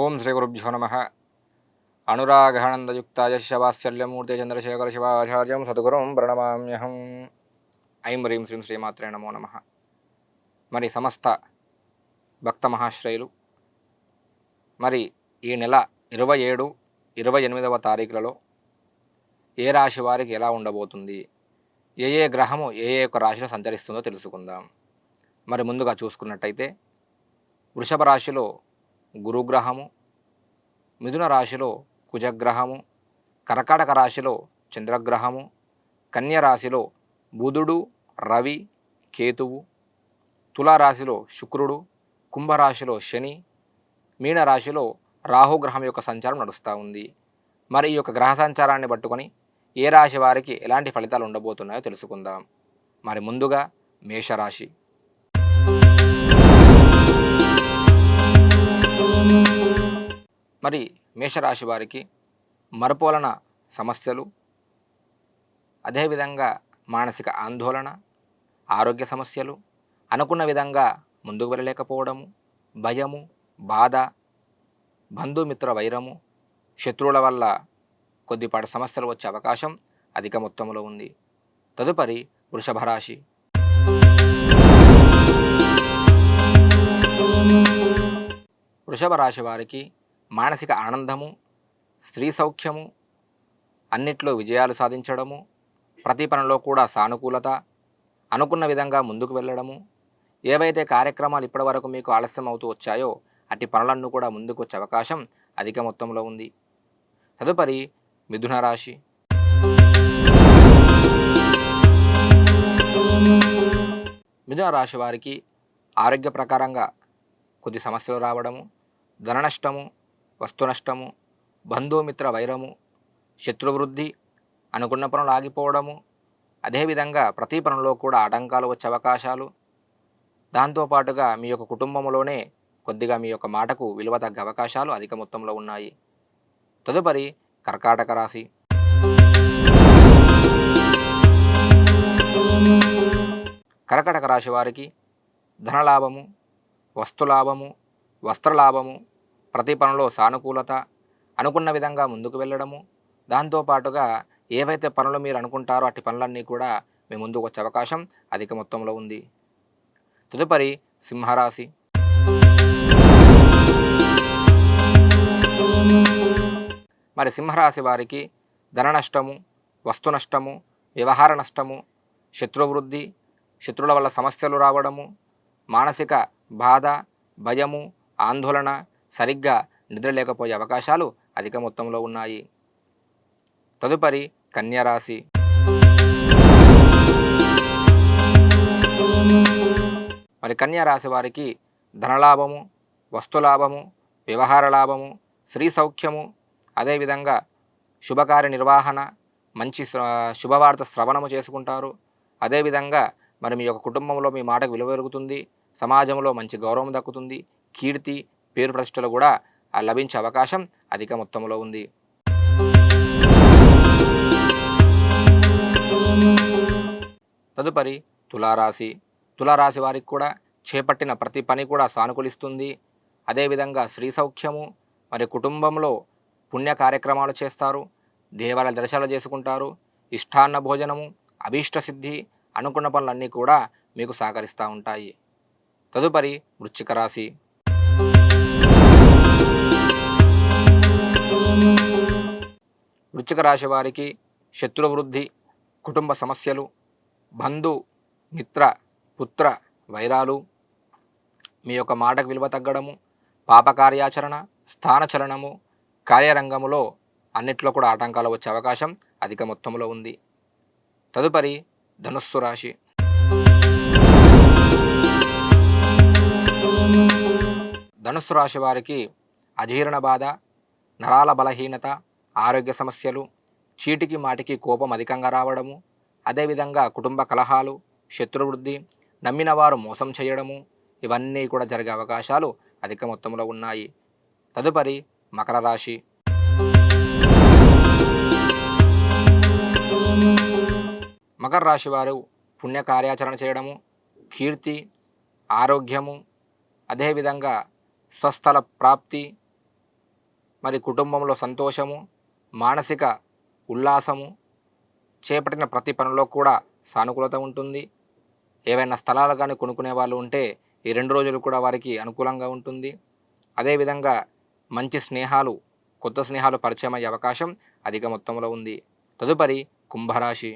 ఓం శ్రీ గురుభ్యో నమ. అనురాగానందయుక్తాయ శివాత్సల్యమూర్తే చంద్రశేఖర శివాచార్యం సద్గురుం ప్రణమామ్యహం. ఐం హ్రీం శ్రీం శ్రీమాత్రే నమో నమ. మరి సమస్త భక్త మహాశ్రయులు, మరి ఈ నెల 27, 28వ తారీఖులలో ఏ రాశి వారికి ఎలా ఉండబోతుంది, ఏ గ్రహము ఏ యొక్క రాశిలో సంచరిస్తుందో తెలుసుకుందాం. మరి ముందుగా చూసుకున్నట్టయితే వృషభ రాశిలో గురుగ్రహము, మిథున రాశిలో కుజగ్రహము, కర్కాటక రాశిలో చంద్రగ్రహము, కన్య రాశిలో బుధుడు, రవి, కేతువు, తులారాశిలో శుక్రుడు, కుంభరాశిలో శని, మీనరాశిలో రాహుగ్రహం యొక్క సంచారం నడుస్తూ ఉంది. మరి ఈ యొక్క గ్రహ సంచారాన్ని పట్టుకొని ఏ రాశి వారికి ఎలాంటి ఫలితాలు ఉండబోతున్నాయో తెలుసుకుందాం. మరి ముందుగా మేషరాశి. మరి మేషరాశి వారికి మరుపోలన సమస్యలు, అదేవిధంగా మానసిక ఆందోళన, ఆరోగ్య సమస్యలు, అనుకున్న విధంగా ముందుకు వెళ్ళలేకపోవడము, భయము, బాధ, బంధుమిత్ర వైరము, శత్రువుల వల్ల కొద్దిపాటి సమస్యలు వచ్చే అవకాశం అధిక మొత్తంలో ఉంది. తదుపరి వృషభ రాశి. వృషభ రాశి వారికి మానసిక ఆనందము, స్త్రీ సౌఖ్యము, అన్నిట్లో విజయాలు సాధించడము, ప్రతి పనిలో కూడా సానుకూలత, అనుకున్న విధంగా ముందుకు వెళ్ళడము, ఏవైతే కార్యక్రమాలు ఇప్పటివరకు మీకు ఆలస్యం అవుతూ వచ్చాయో అట్టి పనులన్నీ కూడా ముందుకు వచ్చే అవకాశం అధిక మొత్తంలో ఉంది. తదుపరి మిథున రాశి. మిథున రాశి వారికి ఆరోగ్య ప్రకారంగా కొద్ది సమస్యలు రావడము, ధన నష్టము, వస్తు నష్టము, బంధుమిత్ర వైరము, శత్రువృద్ధి, అనుకున్న పనులు ఆగిపోవడము, అదేవిధంగా ప్రతి పనుల్లో కూడా ఆటంకాలు వచ్చే అవకాశాలు, దాంతోపాటుగా మీ యొక్క కుటుంబంలోనే కొద్దిగా మీ యొక్క మాటకు విలువ తగ్గే అవకాశాలు అధిక మొత్తంలో ఉన్నాయి. తదుపరి కర్కాటక రాశి. కర్కాటక రాశి వారికి ధనలాభము, వస్తులాభము, వస్త్రలాభము, ప్రతి పనిలో సానుకూలత, అనుకున్న విధంగా ముందుకు వెళ్ళడము, దాంతోపాటుగా ఏవైతే పనులు మీరు అనుకుంటారో అట్టి పనులన్నీ కూడా మీ ముందుకు వచ్చే అవకాశం అధిక మొత్తంలో ఉంది. తదుపరి సింహరాశి. మరి సింహరాశి వారికి ధన నష్టము, వస్తు నష్టము, వ్యవహార నష్టము, శత్రువృద్ధి, శత్రువుల వల్ల సమస్యలు రావడము, మానసిక బాధ, భయము, ఆందోళన, సరిగ్గా నిద్ర లేకపోయే అవకాశాలు అధిక మొత్తంలో ఉన్నాయి. తదుపరి కన్యరాశి. మరి కన్యరాశి వారికి ధనలాభము, వస్తులాభము, వ్యవహార లాభము, స్త్రీ సౌఖ్యము, అదేవిధంగా శుభకార్య నిర్వహణ, మంచి శుభవార్త శ్రవణము చేసుకుంటారు. అదేవిధంగా మరి మీ యొక్క కుటుంబంలో మీ మాటకు విలువ పెరుగుతుంది, సమాజంలో మంచి గౌరవం దక్కుతుంది, కీర్తి, పేరు ప్రతిష్టలు కూడా లభించే అవకాశం అధిక మొత్తంలో ఉంది. తదుపరి తులారాశి. తులారాశి వారికి కూడా చేపట్టిన ప్రతి పని కూడా సానుకూలిస్తుంది. అదేవిధంగా స్త్రీ సౌఖ్యము, మరి కుటుంబంలో పుణ్య కార్యక్రమాలు చేస్తారు, దేవాలయ దర్శనాలు చేసుకుంటారు, ఇష్టాన్న భోజనము, అభీష్ట సిద్ధి, అనుకున్న పనులన్నీ కూడా మీకు సహకరిస్తూ ఉంటాయి. తదుపరి వృశ్చిక రాశి. వృశ్చిక రాశి వారికి శత్రువృద్ధి, కుటుంబ సమస్యలు, బంధు మిత్ర పుత్ర వైరాలు, మీ యొక్క మాటకు విలువ తగ్గడము, పాపకార్యాచరణ, స్థానచలనము, కార్యరంగములో అన్నిట్లో కూడా ఆటంకాలు వచ్చే అవకాశం అధిక మొత్తంలో ఉంది. తదుపరి ధనుస్సు రాశి. ధనుస్సు రాశి వారికి అజీర్ణ బాధ, నరాల బలహీనత, ఆరోగ్య సమస్యలు, చీటికి మాటికి కోపం అధికంగా రావడము, అదేవిధంగా కుటుంబ కలహాలు, శత్రువృద్ధి, నమ్మిన వారు మోసం చేయడము, ఇవన్నీ కూడా జరిగే అవకాశాలు అధిక మొత్తంలో ఉన్నాయి. తదుపరి మకర రాశి. మకర రాశి వారు పుణ్య కార్యాచరణ చేయడము, కీర్తి, ఆరోగ్యము, అదేవిధంగా స్వస్థల ప్రాప్తి, మరి కుటుంబంలో సంతోషము, మానసిక ఉల్లాసము, చేపట్టిన ప్రతి పనిలో కూడా సానుకూలత ఉంటుంది. ఏవైనా స్థలాలు కానీ కొనుక్కునే వాళ్ళు ఉంటే ఈ 2 రోజులు కూడా వారికి అనుకూలంగా ఉంటుంది. అదేవిధంగా మంచి స్నేహాలు, కొత్త స్నేహాలు పరిచయమయ్యే అవకాశం అధిక మొత్తంలో ఉంది. తదుపరి కుంభరాశి.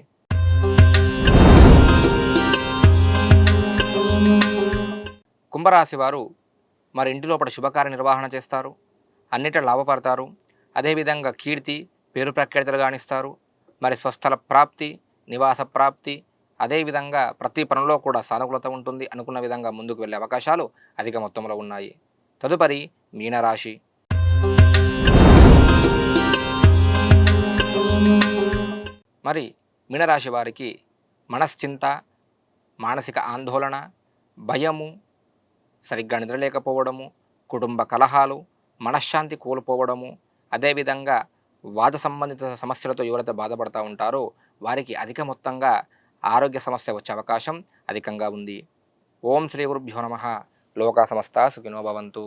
కుంభరాశి వారు మరి ఇంటి లోపల శుభకార్య నిర్వహణ చేస్తారు. అన్నిట లాభపడతారు. అదేవిధంగా కీర్తి, పేరు ప్రఖ్యాతులు గానిస్తారు. మరి స్వస్థల ప్రాప్తి, నివాస ప్రాప్తి, అదేవిధంగా ప్రతి పనిలో కూడా సానుకూలత ఉంటుంది. అనుకున్న విధంగా ముందుకు వెళ్ళే అవకాశాలు అధిక మొత్తంలో ఉన్నాయి. తదుపరి మీనరాశి. మరి మీనరాశి వారికి మనశ్చింత, మానసిక ఆందోళన, భయము, సరిగ్గా నిద్రలేకపోవడము, కుటుంబ కలహాలు, మనశ్శాంతి కోల్పోవడము, అదేవిధంగా వాద సంబంధిత సమస్యలతో ఎవరైతే బాధపడతా ఉంటారో వారికి అధిక మొత్తంగా ఆరోగ్య సమస్య వచ్చే అవకాశం అధికంగా ఉంది. ఓం శ్రీ గురుభ్యో నమః. లోకా సమస్తా సుఖినో భవంతు.